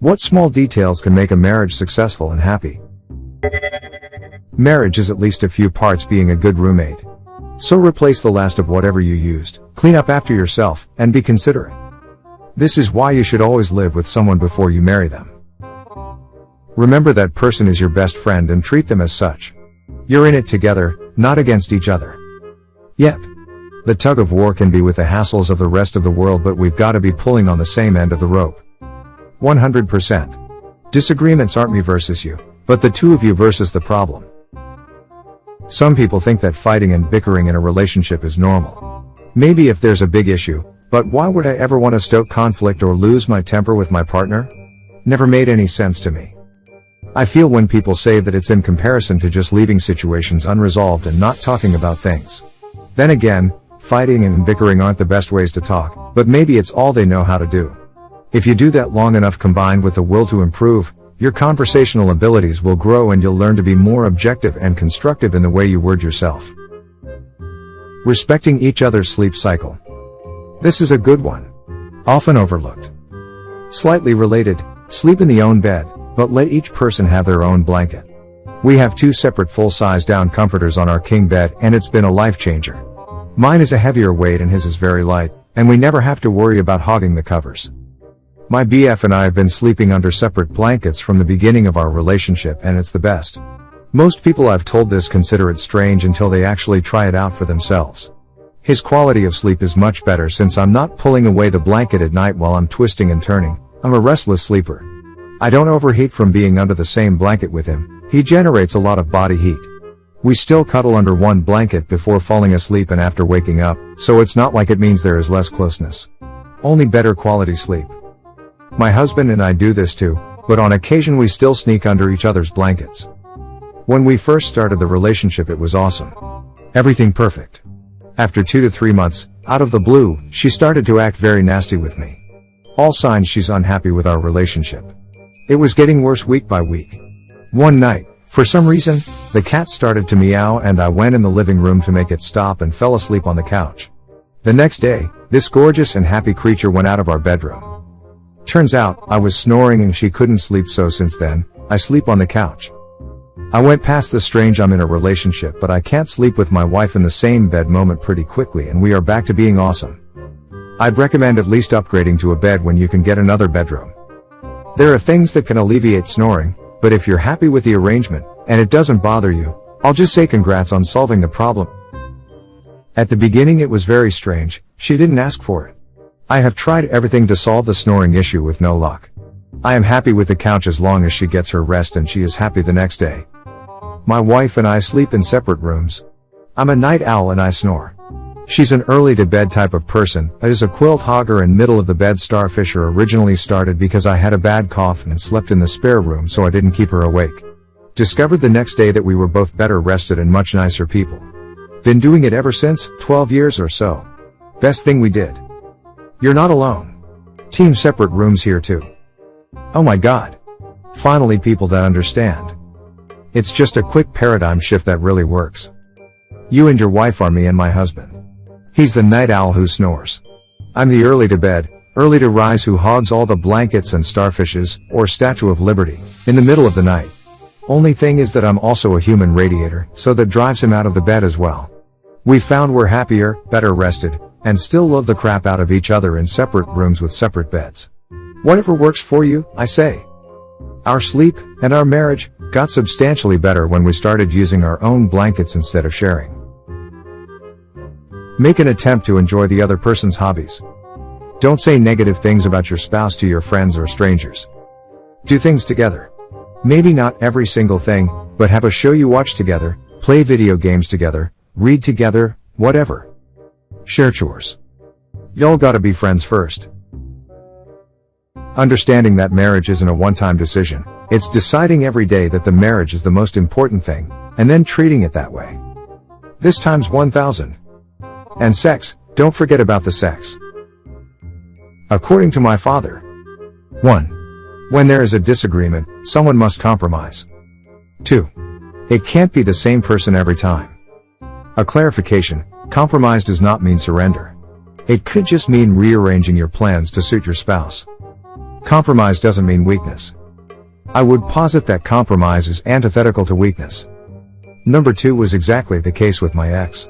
What small details can make a marriage successful and happy? Marriage is at least a few parts being a good roommate. So replace the last of whatever you used, clean up after yourself, and be considerate. This is why you should always live with someone before you marry them. Remember that person is your best friend and treat them as such. You're in it together, not against each other. Yep. The tug of war can be with the hassles of the rest of the world, but we've got to be pulling on the same end of the rope. 100%. Disagreements aren't me versus you, but the two of you versus the problem. Some people think that fighting and bickering in a relationship is normal. Maybe if there's a big issue, but why would I ever want to stoke conflict or lose my temper with my partner? Never made any sense to me. I feel when people say that it's in comparison to just leaving situations unresolved and not talking about things. Then again, fighting and bickering aren't the best ways to talk, but maybe it's all they know how to do. If you do that long enough combined with the will to improve, your conversational abilities will grow and you'll learn to be more objective and constructive in the way you word yourself. Respecting each other's sleep cycle. This is a good one. Often overlooked. Slightly related, sleep in the own bed, but let each person have their own blanket. We have 2 separate full-size down comforters on our king bed, and it's been a life changer. Mine is a heavier weight and his is very light, and we never have to worry about hogging the covers. My BF and I have been sleeping under separate blankets from the beginning of our relationship, and it's the best. Most people I've told this consider it strange until they actually try it out for themselves. His quality of sleep is much better since I'm not pulling away the blanket at night while I'm twisting and turning. I'm a restless sleeper. I don't overheat from being under the same blanket with him. He generates a lot of body heat. We still cuddle under one blanket before falling asleep and after waking up, so it's not like it means there is less closeness. Only better quality sleep. My husband and I do this too, but on occasion we still sneak under each other's blankets. When we first started the relationship it was awesome. Everything perfect. After 2 to 3 months, out of the blue, she started to act very nasty with me. All signs she's unhappy with our relationship. It was getting worse week by week. One night, for some reason, the cat started to meow and I went in the living room to make it stop and fell asleep on the couch. The next day, this gorgeous and happy creature went out of our bedroom. Turns out, I was snoring and she couldn't sleep, so since then, I sleep on the couch. I went past the strange I'm in a relationship but I can't sleep with my wife in the same bed moment pretty quickly and we are back to being awesome. I'd recommend at least upgrading to a bed when you can get another bedroom. There are things that can alleviate snoring, but if you're happy with the arrangement, and it doesn't bother you, I'll just say congrats on solving the problem. At the beginning it was very strange, she didn't ask for it. I have tried everything to solve the snoring issue with no luck. I am happy with the couch as long as she gets her rest and she is happy the next day. My wife and I sleep in separate rooms. I'm a night owl and I snore. She's an early to bed type of person, is a quilt hogger and middle of the bed starfisher. Originally started because I had a bad cough and slept in the spare room so I didn't keep her awake. Discovered the next day that we were both better rested and much nicer people. Been doing it ever since, 12 years or so. Best thing we did. You're not alone. Team separate rooms here too. Oh my god. Finally people that understand. It's just a quick paradigm shift that really works. You and your wife are me and my husband. He's the night owl who snores. I'm the early to bed, early to rise who hogs all the blankets and starfishes, or Statue of Liberty, in the middle of the night. Only thing is that I'm also a human radiator, so that drives him out of the bed as well. We found we're happier, better rested, and still love the crap out of each other in separate rooms with separate beds. Whatever works for you, I say. Our sleep, and our marriage, got substantially better when we started using our own blankets instead of sharing. Make an attempt to enjoy the other person's hobbies. Don't say negative things about your spouse to your friends or strangers. Do things together. Maybe not every single thing, but have a show you watch together, play video games together, read together, whatever. Share chores. Y'all gotta be friends first. Understanding that marriage isn't a one-time decision, it's deciding every day that the marriage is the most important thing, and then treating it that way. This times 1000. And sex, don't forget about the sex. According to my father. 1. When there is a disagreement, someone must compromise. 2. It can't be the same person every time. A clarification, compromise does not mean surrender. It could just mean rearranging your plans to suit your spouse. Compromise doesn't mean weakness. I would posit that compromise is antithetical to weakness. Number 2 was exactly the case with my ex.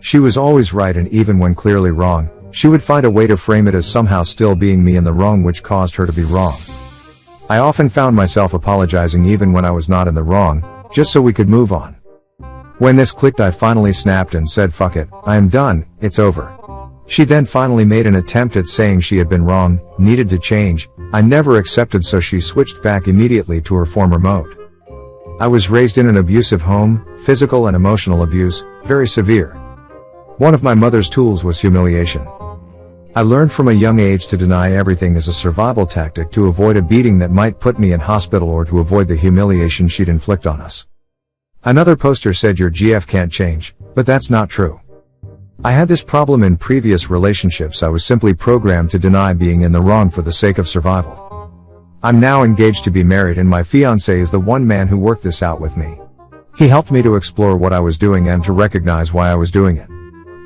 She was always right, and even when clearly wrong, she would find a way to frame it as somehow still being me in the wrong, which caused her to be wrong. I often found myself apologizing even when I was not in the wrong, just so we could move on. When this clicked, I finally snapped and said, "Fuck it, I am done, it's over." She then finally made an attempt at saying she had been wrong, needed to change. I never accepted, so she switched back immediately to her former mode. I was raised in an abusive home, physical and emotional abuse, very severe. One of my mother's tools was humiliation. I learned from a young age to deny everything as a survival tactic to avoid a beating that might put me in hospital or to avoid the humiliation she'd inflict on us. Another poster said your GF can't change, but that's not true. I had this problem in previous relationships. I was simply programmed to deny being in the wrong for the sake of survival. I'm now engaged to be married, and my fiancé is the one man who worked this out with me. He helped me to explore what I was doing and to recognize why I was doing it.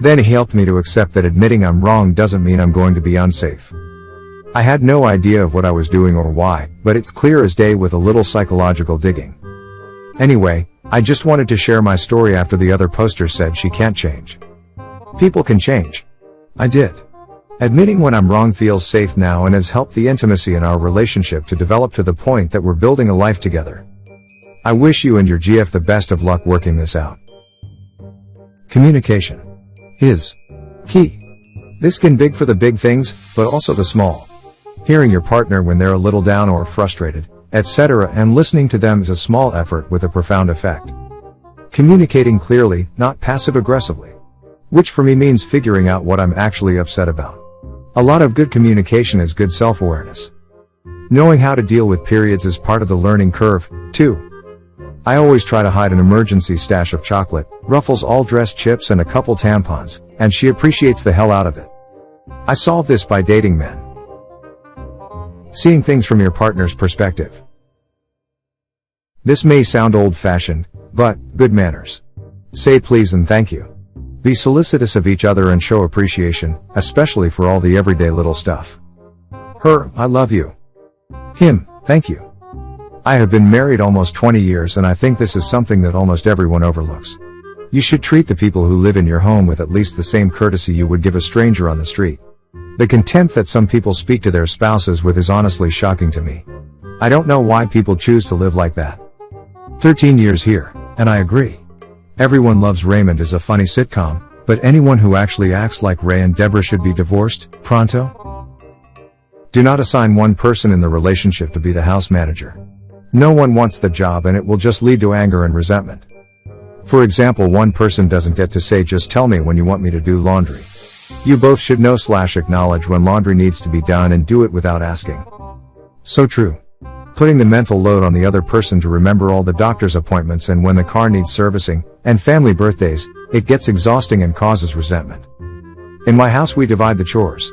Then he helped me to accept that admitting I'm wrong doesn't mean I'm going to be unsafe. I had no idea of what I was doing or why, but it's clear as day with a little psychological digging. Anyway, I just wanted to share my story after the other poster said she can't change. People can change. I did. Admitting when I'm wrong feels safe now and has helped the intimacy in our relationship to develop to the point that we're building a life together. I wish you and your GF the best of luck working this out. Communication is key. This can be big for the big things, but also the small. Hearing your partner when they're a little down or frustrated, etc., and listening to them is a small effort with a profound effect. Communicating clearly, not passive-aggressively. Which for me means figuring out what I'm actually upset about. A lot of good communication is good self-awareness. Knowing how to deal with periods is part of the learning curve, too. I always try to hide an emergency stash of chocolate, Ruffles all-dressed chips and a couple tampons, and she appreciates the hell out of it. I solve this by dating men. Seeing things from your partner's perspective. This may sound old-fashioned, but good manners. Say please and thank you. Be solicitous of each other and show appreciation, especially for all the everyday little stuff. Her, I love you. Him, thank you. I have been married almost 20 years, and I think this is something that almost everyone overlooks. You should treat the people who live in your home with at least the same courtesy you would give a stranger on the street. The contempt that some people speak to their spouses with is honestly shocking to me. I don't know why people choose to live like that. 13 years here, and I agree. Everyone Loves Raymond is a funny sitcom, but anyone who actually acts like Ray and Deborah should be divorced, pronto? Do not assign one person in the relationship to be the house manager. No one wants the job, and it will just lead to anger and resentment. For example, one person doesn't get to say just tell me when you want me to do laundry. You both should know/acknowledge when laundry needs to be done and do it without asking. So true. Putting the mental load on the other person to remember all the doctor's appointments and when the car needs servicing, and family birthdays, it gets exhausting and causes resentment. In my house we divide the chores.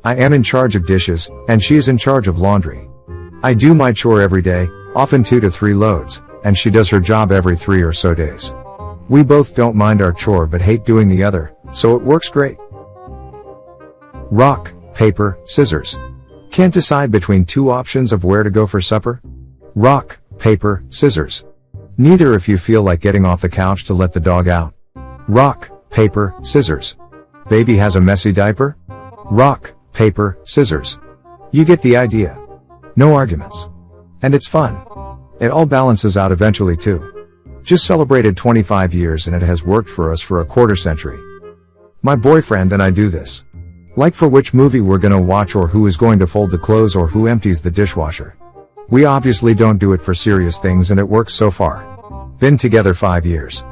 I am in charge of dishes, and she is in charge of laundry. I do my chore every day, often 2 to 3 loads, and she does her job every 3 or so days. We both don't mind our chore but hate doing the other, so it works great. Rock, paper, scissors. Can't decide between 2 options of where to go for supper? Rock, paper, scissors. Neither if you feel like getting off the couch to let the dog out. Rock, paper, scissors. Baby has a messy diaper? Rock, paper, scissors. You get the idea. No arguments. And it's fun. It all balances out eventually too. Just celebrated 25 years and it has worked for us for a quarter century. My boyfriend and I do this. Like for which movie we're gonna watch or who is going to fold the clothes or who empties the dishwasher. We obviously don't do it for serious things and it works so far. Been together 5 years.